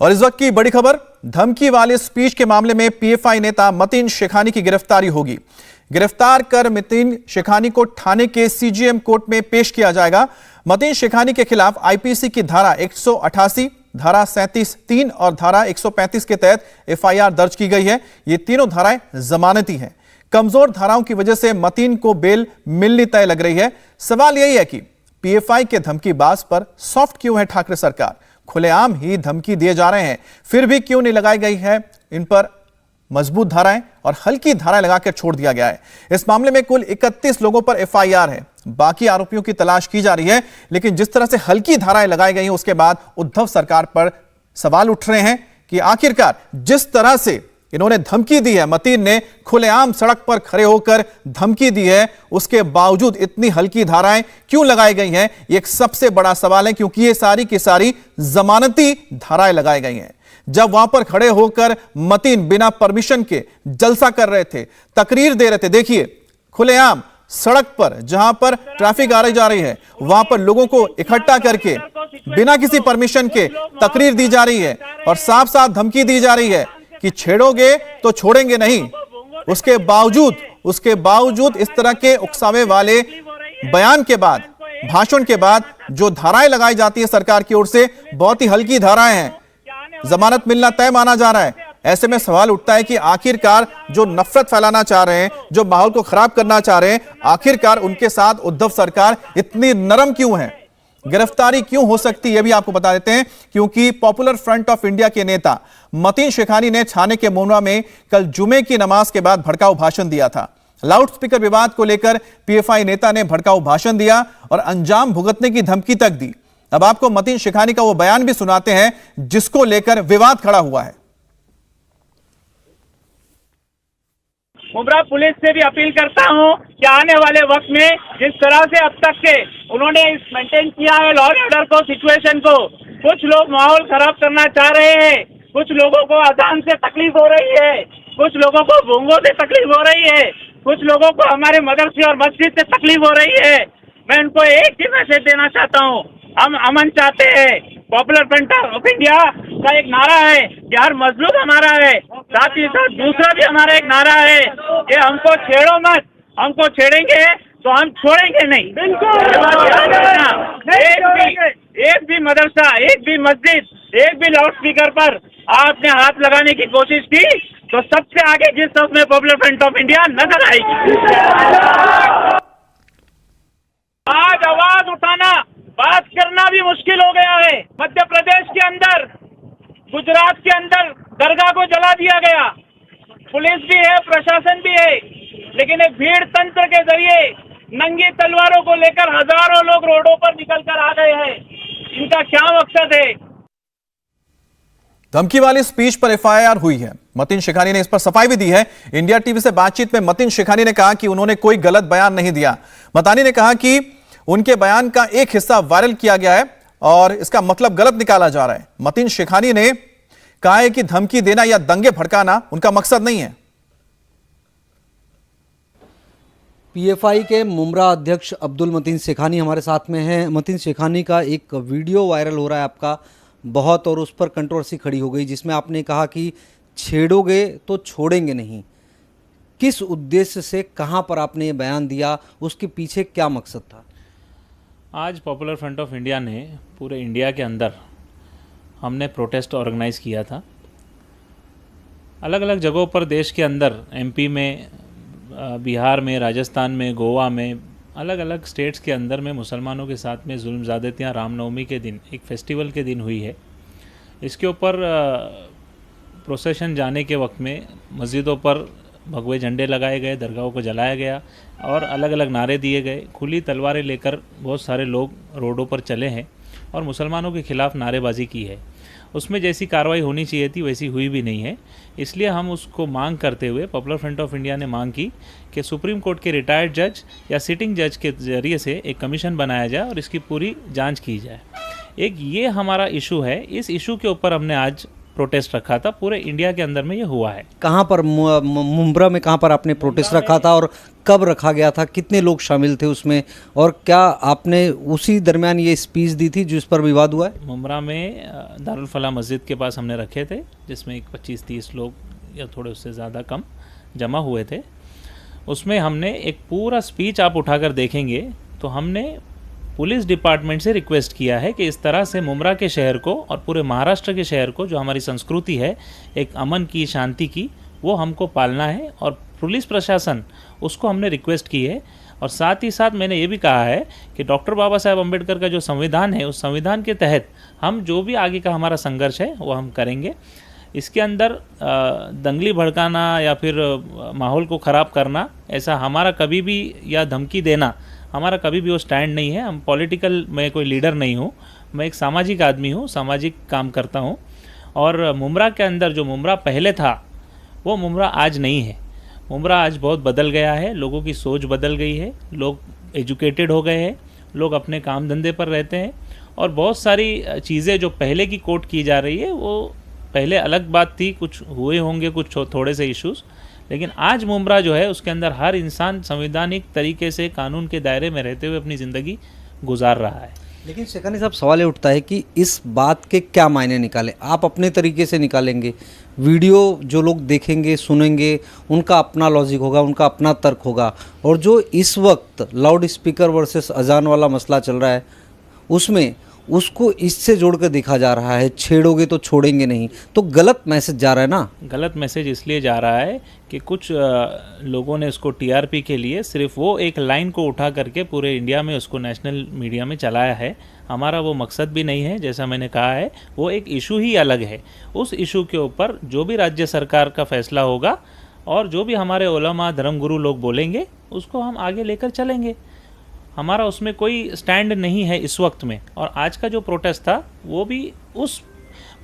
और इस वक्त की बड़ी खबर, धमकी वाले स्पीच के मामले में पीएफआई नेता मतीन शेखानी की गिरफ्तारी होगी। गिरफ्तार कर मतीन शेखानी को ठाणे के सीजीएम कोर्ट में पेश किया जाएगा। मतीन शेखानी के खिलाफ आईपीसी की धारा 188, धारा 37(3) और धारा 135 के तहत एफआईआर दर्ज की गई है। ये तीनों धाराएं जमानती हैं। कमजोर धाराओं की वजह से मतीन को बेल मिलनी तय लग रही है। सवाल यही है कि पीएफआई के धमकीबाज पर सॉफ्ट क्यों है ठाकरे सरकार? खुलेआम ही धमकी दिए जा रहे हैं, फिर भी क्यों नहीं लगाई गई है इन पर मजबूत धाराएं और हल्की धाराएं लगाकर छोड़ दिया गया है। इस मामले में कुल 31 लोगों पर एफआईआर है। बाकी आरोपियों की तलाश की जा रही है, लेकिन जिस तरह से हल्की धाराएं लगाई गई हैं उसके बाद उद्धव सरकार पर सवाल उठ रहे हैं कि आखिरकार जिस तरह से इन्होंने धमकी दी है, मतीन ने खुलेआम सड़क पर खड़े होकर धमकी दी है, उसके बावजूद इतनी हल्की धाराएं क्यों लगाई गई हैं? ये एक सबसे बड़ा सवाल है, क्योंकि ये सारी की सारी जमानती धाराएं लगाई गई हैं। जब वहां पर खड़े होकर मतीन बिना परमिशन के जलसा कर रहे थे, तकरीर दे रहे थे, देखिए खुलेआम सड़क पर जहां पर ट्रैफिक आ रही जा रही है, वहां पर लोगों को इकट्ठा करके बिना किसी परमिशन के तकरीर दी जा रही है और साफ साफ धमकी दी जा रही है कि छेड़ोगे तो छोड़ेंगे नहीं। उसके बावजूद इस तरह के उकसावे वाले बयान के बाद, भाषण के बाद जो धाराएं लगाई जाती है सरकार की ओर से, बहुत ही हल्की धाराएं हैं। जमानत मिलना तय माना जा रहा है। ऐसे में सवाल उठता है कि आखिरकार जो नफरत फैलाना चाह रहे हैं, जो माहौल को खराब करना चाह रहे हैं, आखिरकार उनके साथ उद्धव सरकार इतनी नरम क्यों है? गिरफ्तारी क्यों हो सकती है, यह भी आपको बता देते हैं, क्योंकि पॉपुलर फ्रंट ऑफ इंडिया के नेता मतीन शेखानी ने ठाणे के मुंब्रा में कल जुमे की नमाज के बाद भड़काऊ भाषण दिया था। लाउड स्पीकर विवाद को लेकर पीएफआई नेता ने भड़काऊ भाषण दिया और अंजाम भुगतने की धमकी तक दी। अब आपको मतीन शेखानी का वो बयान भी सुनाते हैं जिसको लेकर विवाद खड़ा हुआ है। मुंब्रा पुलिस से भी अपील करता हूं कि आने वाले वक्त में जिस तरह से अब तक के उन्होंने मेंटेन किया है लॉ एंड ऑर्डर को, सिचुएशन को, कुछ लोग माहौल खराब करना चाह रहे हैं, कुछ लोगों को अजान से तकलीफ हो रही है, कुछ लोगों को भूंगों से तकलीफ हो रही है, कुछ लोगों को हमारे मदरसे और मस्जिद से तकलीफ हो रही है। मैं उनको एक ही मैसेज देना चाहता हूँ, हम अमन चाहते हैं। पॉपुलर फ्रंट ऑफ इंडिया का एक नारा है कि हर मजलूम हमारा है, साथ ही साथ दूसरा भी हमारा एक नारा है कि हमको छेड़ो मत, हमको छेड़ेंगे तो हम छोड़ेंगे नहीं। एक भी मदरसा, एक भी मस्जिद, एक भी लाउड स्पीकर पर आपने हाथ लगाने की कोशिश की तो सबसे आगे जिस तरफ में पॉपुलर फ्रंट ऑफ इंडिया नजर आएगी। आज आवाज उठाना, बात करना भी मुश्किल हो गया है। मध्य प्रदेश के अंदर, गुजरात के अंदर दरगाह को जला दिया गया। पुलिस भी है, प्रशासन भी है, लेकिन एक भीड़ तंत्र के जरिए नंगी तलवारों को लेकर हजारों लोग रोडों पर निकलकर आ गए हैं। इनका क्या मकसद है? धमकी वाली स्पीच पर एफआईआर हुई है। मतीन शेखानी ने इस पर सफाई भी दी है। इंडिया टीवी से बातचीत में मतीन शेखानी ने कहा कि उन्होंने कोई गलत बयान नहीं दिया। मतानी ने कहा कि उनके बयान का एक हिस्सा वायरल किया गया है और इसका मतलब गलत निकाला जा रहा है। मतीन शेखानी ने कहा है कि धमकी देना या दंगे भड़काना उनका मकसद नहीं है। पीएफआई के मुंब्रा अध्यक्ष अब्दुल मतीन शेखानी हमारे साथ में हैं। मतीन शेखानी का एक वीडियो वायरल हो रहा है आपका बहुत, और उस पर कंट्रोवर्सी खड़ी हो गई, जिसमें आपने कहा कि छेड़ोगे तो छोड़ेंगे नहीं। किस उद्देश्य से, कहां पर आपने ये बयान दिया, उसके पीछे क्या मकसद था? आज पॉपुलर फ्रंट ऑफ इंडिया ने पूरे इंडिया के अंदर हमने प्रोटेस्ट ऑर्गेनाइज़ किया था। अलग अलग जगहों पर देश के अंदर, एमपी में, बिहार में, राजस्थान में, गोवा में, अलग अलग स्टेट्स के अंदर में मुसलमानों के साथ में जुल्म ज़्यादतियाँ रामनवमी के दिन, एक फेस्टिवल के दिन हुई है। इसके ऊपर प्रोसेशन जाने के वक्त में मस्जिदों पर भगवे झंडे लगाए गए, दरगाहों को जलाया गया और अलग अलग नारे दिए गए। खुली तलवारें लेकर बहुत सारे लोग रोडों पर चले हैं और मुसलमानों के खिलाफ नारेबाजी की है। उसमें जैसी कार्रवाई होनी चाहिए थी वैसी हुई भी नहीं है। इसलिए हम उसको मांग करते हुए पॉपुलर फ्रंट ऑफ इंडिया ने मांग की कि सुप्रीम कोर्ट के रिटायर्ड जज या सिटिंग जज के ज़रिए से एक कमीशन बनाया जाए और इसकी पूरी जांच की जाए। एक ये हमारा इशू है। इस इशू के ऊपर हमने आज प्रोटेस्ट रखा था। पूरे इंडिया के अंदर में ये हुआ है। कहाँ पर मुंब्रा में कहाँ पर आपने प्रोटेस्ट रखा था और कब रखा गया था, कितने लोग शामिल थे उसमें, और क्या आपने उसी दरमियान ये स्पीच दी थी जिस पर विवाद हुआ है? मुंब्रा में दारुल फलाह मस्जिद के पास हमने रखे थे, जिसमें एक 25-30 लोग या थोड़े उससे ज़्यादा कम जमा हुए थे। उसमें हमने एक पूरा स्पीच आप उठाकर देखेंगे तो हमने पुलिस डिपार्टमेंट से रिक्वेस्ट किया है कि इस तरह से मुंब्रा के शहर को और पूरे महाराष्ट्र के शहर को, जो हमारी संस्कृति है एक अमन की, शांति की, वो हमको पालना है। और पुलिस प्रशासन उसको हमने रिक्वेस्ट की है। और साथ ही साथ मैंने ये भी कहा है कि डॉक्टर बाबा साहेब अम्बेडकर का जो संविधान है, उस संविधान के तहत हम जो भी आगे का हमारा संघर्ष है वो हम करेंगे। इसके अंदर दंगली भड़काना या फिर माहौल को ख़राब करना, ऐसा हमारा कभी भी, या धमकी देना, हमारा कभी भी वो स्टैंड नहीं है। हम पॉलिटिकल में कोई लीडर नहीं हूँ, मैं एक सामाजिक आदमी हूँ, सामाजिक काम करता हूँ। और मुंब्रा के अंदर जो मुंब्रा पहले था वो मुंब्रा आज नहीं है। मुंब्रा आज बहुत बदल गया है, लोगों की सोच बदल गई है, लोग एजुकेटेड हो गए हैं, लोग अपने काम धंधे पर रहते हैं। और बहुत सारी चीज़ें जो पहले की कोट की जा रही है वो पहले अलग बात थी, कुछ हुए होंगे कुछ थोड़े से इश्यूज़, लेकिन आज मुंब्रा जो है उसके अंदर हर इंसान संवैधानिक तरीके से कानून के दायरे में रहते हुए अपनी ज़िंदगी गुजार रहा है। लेकिन शेखानी साहब, सवाल ये उठता है कि इस बात के क्या मायने निकाले? आप अपने तरीके से निकालेंगे, वीडियो जो लोग देखेंगे सुनेंगे उनका अपना लॉजिक होगा, उनका अपना तर्क होगा, और जो इस वक्त लाउड स्पीकर वर्सेस अजान वाला मसला चल रहा है उसमें उसको इससे जोड़कर देखा जा रहा है, छेड़ोगे तो छोड़ेंगे नहीं, तो गलत मैसेज जा रहा है ना? गलत मैसेज इसलिए जा रहा है कि कुछ लोगों ने उसको टीआरपी के लिए सिर्फ वो एक लाइन को उठा करके पूरे इंडिया में उसको नेशनल मीडिया में चलाया है। हमारा वो मकसद भी नहीं है। जैसा मैंने कहा है, वो एक इशू ही अलग है। उस इशू के ऊपर जो भी राज्य सरकार का फैसला होगा और जो भी हमारे उलमा, धर्मगुरु लोग बोलेंगे, उसको हम आगे लेकर चलेंगे। हमारा उसमें कोई स्टैंड नहीं है इस वक्त में। और आज का जो प्रोटेस्ट था वो भी उस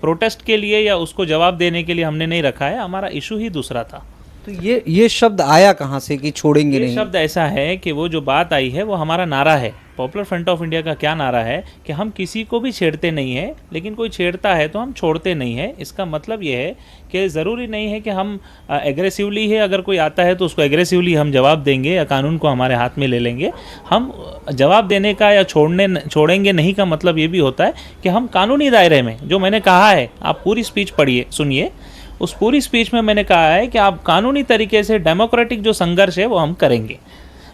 प्रोटेस्ट के लिए या उसको जवाब देने के लिए हमने नहीं रखा है, हमारा इशू ही दूसरा था। तो ये शब्द आया कहाँ से कि छोड़ेंगे नहीं? ये शब्द ऐसा है कि वो जो बात आई है वो हमारा नारा है। पॉपुलर फ्रंट ऑफ इंडिया का क्या नारा है कि हम किसी को भी छेड़ते नहीं है, लेकिन कोई छेड़ता है तो हम छोड़ते नहीं है। इसका मतलब ये है कि ज़रूरी नहीं है कि हम एग्रेसिवली है, अगर कोई आता है तो उसको एग्रेसिवली हम जवाब देंगे या कानून को हमारे हाथ में ले लेंगे। हम जवाब देने का या छोड़ेंगे नहीं का मतलब ये भी होता है कि हम कानूनी दायरे में, जो मैंने कहा है, आप पूरी स्पीच पढ़िए, सुनिए, उस पूरी स्पीच में मैंने कहा है कि आप कानूनी तरीके से डेमोक्रेटिक जो संघर्ष है वो हम करेंगे।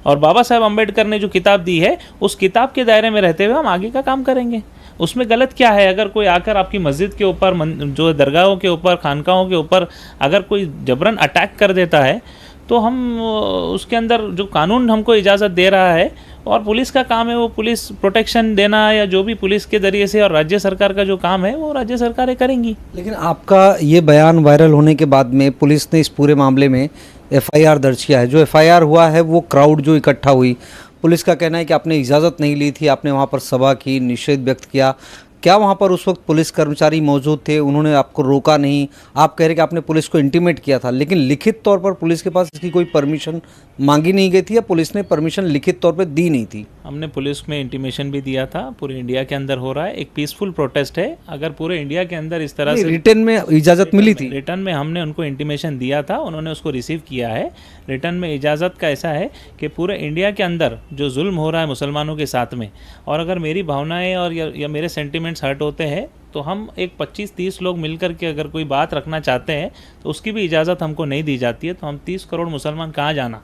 और बाबा साहेब अम्बेडकर ने जो किताब दी है उस किताब के दायरे में रहते हुए हम आगे का काम करेंगे। उसमें गलत क्या है? अगर कोई आकर आपकी मस्जिद के ऊपर, जो दरगाहों के ऊपर, खानकाहों के ऊपर अगर कोई जबरन अटैक कर देता है तो हम उसके अंदर जो कानून हमको इजाज़त दे रहा है, और पुलिस का काम है वो पुलिस प्रोटेक्शन देना, या जो भी पुलिस के ज़रिए से, और राज्य सरकार का जो काम है वो राज्य सरकारें करेंगी। लेकिन आपका ये बयान वायरल होने के बाद में पुलिस ने इस पूरे मामले में एफआईआर दर्ज किया है। जो एफआईआर हुआ है वो क्राउड जो इकट्ठा हुई, पुलिस का कहना है कि आपने इजाज़त नहीं ली थी, आपने वहाँ पर सभा की, निषेध व्यक्त किया। क्या वहाँ पर उस वक्त पुलिस कर्मचारी मौजूद थे? उन्होंने आपको रोका नहीं? आप कह रहे कि आपने पुलिस को इंटीमेट किया था, लेकिन लिखित तौर पर पुलिस के पास इसकी कोई परमिशन मांगी नहीं गई थी, या पुलिस ने परमिशन लिखित तौर पर दी नहीं थी? हमने पुलिस में इंटीमेशन भी दिया था। पूरे इंडिया के अंदर हो रहा है, एक पीसफुल प्रोटेस्ट है। अगर पूरे इंडिया के अंदर इस तरह से रिटर्न में इजाज़त मिली थी? रिटर्न में हमने उनको इंटीमेशन दिया था, उन्होंने उसको रिसीव किया है। रिटर्न में इजाज़त का ऐसा है कि पूरे इंडिया के अंदर जो जुल्म हो रहा है मुसलमानों के साथ में, और अगर मेरी भावनाएं और या मेरे सेंटिमेंट्स हर्ट होते हैं तो हम एक 25-30 लोग मिलकर के अगर कोई बात रखना चाहते हैं तो उसकी भी इजाज़त हमको नहीं दी जाती है। तो हम 30 करोड़ मुसलमान कहाँ जाना,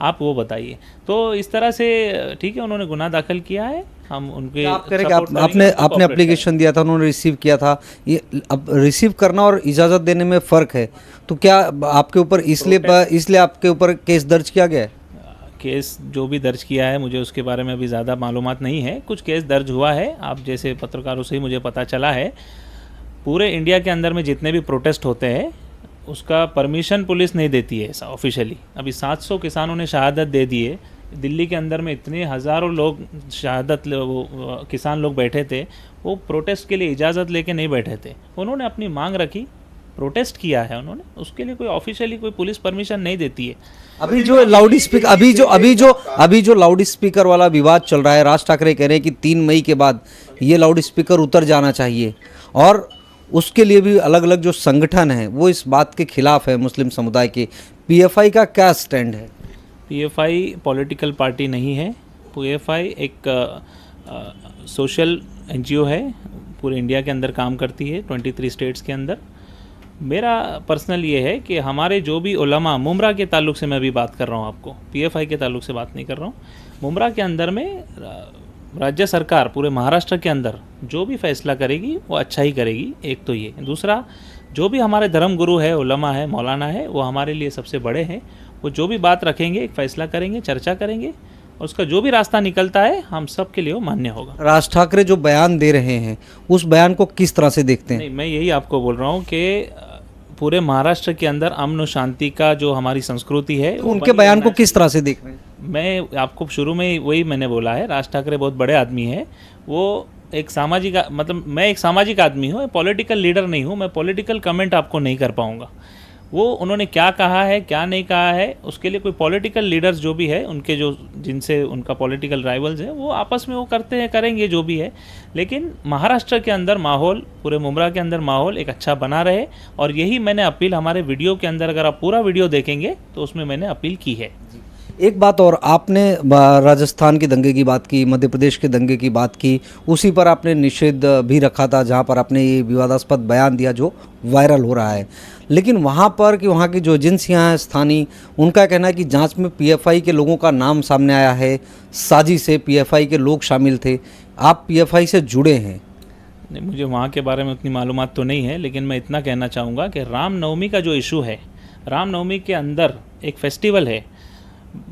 आप वो बताइए। तो इस तरह से ठीक है, उन्होंने गुनाह दाखिल किया है, हम उनके आप कह रहे कि आपने एप्लीकेशन दिया था, उन्होंने रिसीव किया था। ये अब रिसीव करना और इजाज़त देने में फ़र्क है, तो क्या आपके ऊपर इसलिए आपके ऊपर केस दर्ज किया गया है? केस जो भी दर्ज किया है, मुझे उसके बारे में अभी ज़्यादा मालूमात नहीं है। कुछ केस दर्ज हुआ है, आप जैसे पत्रकारों से ही मुझे पता चला है। पूरे इंडिया के अंदर में जितने भी प्रोटेस्ट होते हैं उसका परमिशन पुलिस नहीं देती है ऐसा ऑफिशियली। अभी 700 किसानों ने शहादत दे दी है। दिल्ली के अंदर में इतने हज़ारों लोग वो किसान लोग बैठे थे, वो प्रोटेस्ट के लिए इजाज़त लेके नहीं बैठे थे, उन्होंने अपनी मांग रखी, प्रोटेस्ट किया है उन्होंने, उसके लिए कोई ऑफिशियली कोई पुलिस परमिशन नहीं देती है। अभी जो लाउड स्पीकर अभी जो लाउड स्पीकर वाला विवाद चल रहा है, राज ठाकरे कह रहे हैं कि 3 मई के बाद ये लाउड स्पीकर उतर जाना चाहिए, और उसके लिए भी अलग अलग जो संगठन हैं वो इस बात के खिलाफ है मुस्लिम समुदाय के। पीएफआई का क्या स्टैंड है? पीएफआई पॉलिटिकल पार्टी नहीं है। पीएफआई एक सोशल एनजीओ है, पूरे इंडिया के अंदर काम करती है, 23 स्टेट्स के अंदर। मेरा पर्सनल ये है कि हमारे जो भी उलमा, मुमरा के ताल्लुक से मैं अभी बात कर रहा हूँ आपको, पीएफआई के ताल्लुक से बात नहीं कर रहा हूँ। मुमरा के अंदर में राज्य सरकार पूरे महाराष्ट्र के अंदर जो भी फैसला करेगी वो अच्छा ही करेगी, एक तो ये। दूसरा, जो भी हमारे धर्म गुरु है, उलमा है, मौलाना है, वो हमारे लिए सबसे बड़े हैं। वो जो भी बात रखेंगे, एक फ़ैसला करेंगे, चर्चा करेंगे, और उसका जो भी रास्ता निकलता है हम सब के लिए वो मान्य होगा। राज ठाकरे जो बयान दे रहे हैं उस बयान को किस तरह से देखते हैं? नहीं, मैं यही आपको बोल रहा हूँ कि पूरे महाराष्ट्र के अंदर अमन और शांति का जो हमारी संस्कृति है, तो उनके बयान को किस तरह से देख रहे हैं? मैं आपको शुरू में वही मैंने बोला है, राज ठाकरे बहुत बड़े आदमी है। वो एक सामाजिक, मतलब मैं एक सामाजिक आदमी हूँ, पॉलिटिकल लीडर नहीं हूँ। मैं पॉलिटिकल कमेंट आपको नहीं कर पाऊँगा। वो उन्होंने क्या कहा है, क्या नहीं कहा है, उसके लिए कोई पॉलिटिकल लीडर्स जो भी है, उनके जो जिनसे उनका पॉलिटिकल राइवल्स है, वो आपस में वो करते हैं, करेंगे जो भी है। लेकिन महाराष्ट्र के अंदर माहौल, पूरे मुमरा के अंदर माहौल एक अच्छा बना रहे, और यही मैंने अपील हमारे वीडियो के अंदर, अगर आप पूरा वीडियो देखेंगे तो उसमें मैंने अपील की है। एक बात और, आपने राजस्थान के दंगे की बात की, मध्य प्रदेश के दंगे की बात की, उसी पर आपने निषेध भी रखा था, जहां पर आपने ये विवादास्पद बयान दिया जो वायरल हो रहा है। लेकिन वहां पर कि वहां की जो एजेंसियां हैं स्थानीय, उनका कहना है कि जांच में पीएफआई के लोगों का नाम सामने आया है, साजिश से पीएफआई के लोग शामिल थे। आप पीएफआई से जुड़े हैं? नहीं, मुझे वहाँ के बारे में उतनी मालूमात तो नहीं है, लेकिन मैं इतना कहना चाहूँगा कि रामनवमी का जो इशू है, रामनवमी के अंदर एक फेस्टिवल है।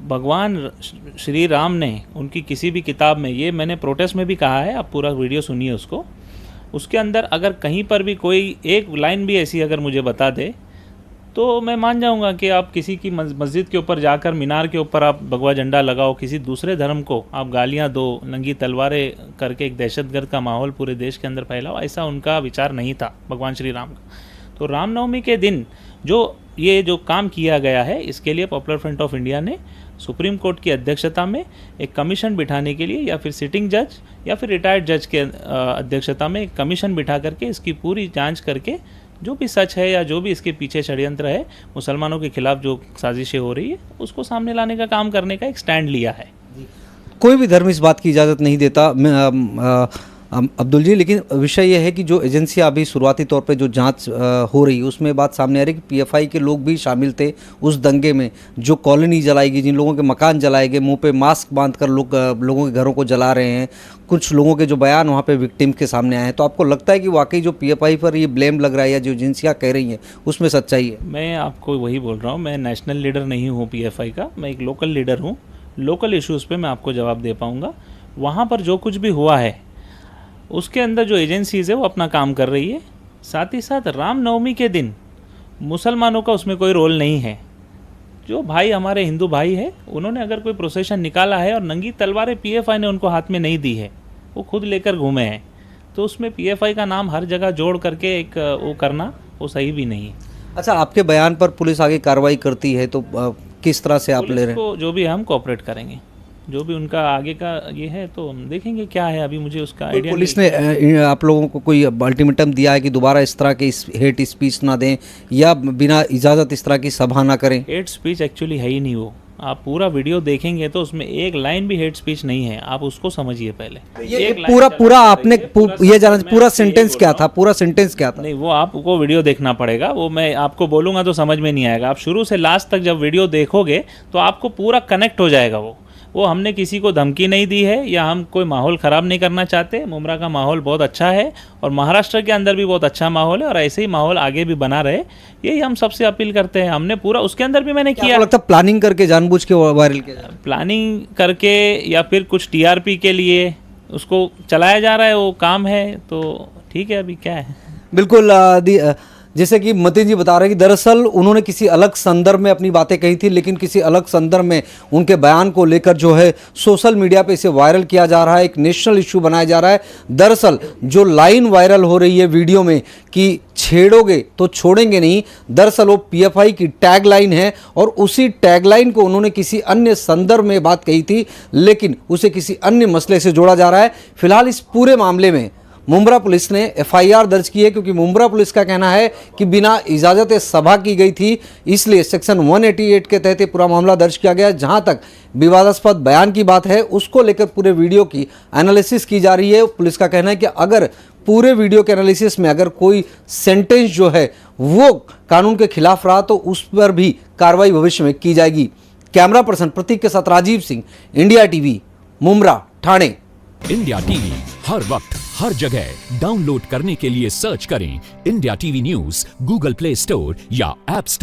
भगवान श्री राम ने उनकी किसी भी किताब में, ये मैंने प्रोटेस्ट में भी कहा है, आप पूरा वीडियो सुनिए उसको, उसके अंदर अगर कहीं पर भी कोई एक लाइन भी ऐसी अगर मुझे बता दे तो मैं मान जाऊंगा कि आप किसी की मस्जिद के ऊपर जाकर, मीनार के ऊपर आप भगवा झंडा लगाओ, किसी दूसरे धर्म को आप गालियां दो, नंगी तलवारें करके एक दहशतगर्द का माहौल पूरे देश के अंदर फैलाओ, ऐसा उनका विचार नहीं था भगवान श्री राम का। तो रामनवमी के दिन जो काम किया गया है, इसके लिए पॉपुलर फ्रंट ऑफ इंडिया ने सुप्रीम कोर्ट की अध्यक्षता में एक कमीशन बिठाने के लिए, या फिर सिटिंग जज या फिर रिटायर्ड जज के अध्यक्षता में एक कमीशन बिठा करके इसकी पूरी जांच करके जो भी सच है या जो भी इसके पीछे षड्यंत्र है, मुसलमानों के खिलाफ जो साजिशें हो रही है, उसको सामने लाने का काम करने का एक स्टैंड लिया है। कोई भी धर्म इस बात की इजाज़त नहीं देता अब्दुल जी, लेकिन विषय यह है कि जो एजेंसियां अभी शुरुआती तौर पे जो जांच हो रही है उसमें बात सामने आ रही है कि पीएफआई के लोग भी शामिल थे उस दंगे में। जो कॉलोनी जलाई गई, जिन लोगों के मकान जलाए गए, मुंह पे मास्क बांधकर लोगों के घरों को जला रहे हैं, कुछ लोगों के जो बयान वहाँ पे विक्टिम के सामने आए हैं, तो आपको लगता है कि वाकई जो पीएफआई पर ये ब्लेम लग रहा है या जो एजेंसियाँ कह रही हैं उसमें सच्चाई है? मैं आपको वही बोल रहा हूँ, मैं नेशनल लीडर नहीं हूँ पीएफआई का, मैं एक लोकल लीडर हूँ। लोकल इश्यूज़ पे मैं आपको जवाब दे पाऊँगा। वहाँ पर जो कुछ भी हुआ है उसके अंदर जो एजेंसीज़ है वो अपना काम कर रही है। साथ ही साथ रामनवमी के दिन मुसलमानों का उसमें कोई रोल नहीं है। जो भाई हमारे हिंदू भाई है, उन्होंने अगर कोई प्रोसेशन निकाला है और नंगी तलवारें पीएफआई ने उनको हाथ में नहीं दी है, वो खुद लेकर घूमे हैं, तो उसमें पीएफआई का नाम हर जगह जोड़ करके एक वो करना वो सही भी नहीं है। अच्छा, आपके बयान पर पुलिस आगे कार्रवाई करती है तो किस तरह से आप ले रहे हैं? जो भी हम कोऑपरेट करेंगे, जो भी उनका आगे का ये है तो हम देखेंगे क्या है। अभी मुझे उसका आइडिया पुलिस ने आप लोगों को कोई अल्टीमेटम दिया है कि दोबारा इस तरह के हेट स्पीच ना दें या बिना इजाज़त इस तरह की सभा ना करें? हेट स्पीच एक्चुअली है ही नहीं वो। आप पूरा वीडियो देखेंगे तो उसमें एक लाइन भी हेट स्पीच नहीं है, आप उसको समझिए पहले। ये पूरा आपने ये जाना, पूरा सेंटेंस क्या था, पूरा सेंटेंस क्या था? नहीं, वो आपको वीडियो देखना पड़ेगा, वो मैं आपको बोलूँगा तो समझ में नहीं आएगा। आप शुरू से लास्ट तक जब वीडियो देखोगे तो आपको पूरा कनेक्ट हो जाएगा। वो हमने किसी को धमकी नहीं दी है या हम कोई माहौल ख़राब नहीं करना चाहते। मुमरा का माहौल बहुत अच्छा है और महाराष्ट्र के अंदर भी बहुत अच्छा माहौल है और ऐसे ही माहौल आगे भी बना रहे, यही हम सबसे अपील करते हैं। हमने पूरा उसके अंदर भी मैंने किया। लगता है प्लानिंग करके जानबूझ के वायरल किया? प्लानिंग करके या फिर कुछ टीआरपी के लिए उसको चलाया जा रहा है, वो काम है तो ठीक है। अभी क्या है, बिल्कुल जैसे कि मतीन जी बता रहे हैं कि दरअसल उन्होंने किसी अलग संदर्भ में अपनी बातें कही थी, लेकिन किसी अलग संदर्भ में उनके बयान को लेकर जो है सोशल मीडिया पे इसे वायरल किया जा रहा है, एक नेशनल इशू बनाया जा रहा है। दरअसल जो लाइन वायरल हो रही है वीडियो में कि छेड़ोगे तो छोड़ेंगे नहीं, दरअसल वो पीएफआई की टैगलाइन है और उसी टैगलाइन को उन्होंने किसी अन्य संदर्भ में बात कही थी, लेकिन उसे किसी अन्य मसले से जोड़ा जा रहा है। फिलहाल इस पूरे मामले में मुंब्रा पुलिस ने एफआईआर दर्ज की है, क्योंकि मुंब्रा पुलिस का कहना है कि बिना इजाजत सभा की गई थी, इसलिए सेक्शन 188 के तहत पूरा मामला दर्ज किया गया। जहां तक विवादास्पद बयान की बात है, उसको लेकर पूरे वीडियो की एनालिसिस की जा रही है। पुलिस का कहना है कि अगर पूरे वीडियो के एनालिसिस में अगर कोई सेंटेंस जो है वो कानून के खिलाफ रहा तो उस पर भी कार्रवाई भविष्य में की जाएगी। कैमरा पर्सन प्रतीक के साथ Rajiv Singh, India TV, Mumbra, Thane. India TV हर वक्त हर जगह डाउनलोड करने के लिए सर्च करें India TV news Google Play Store या ऐप स्टोर।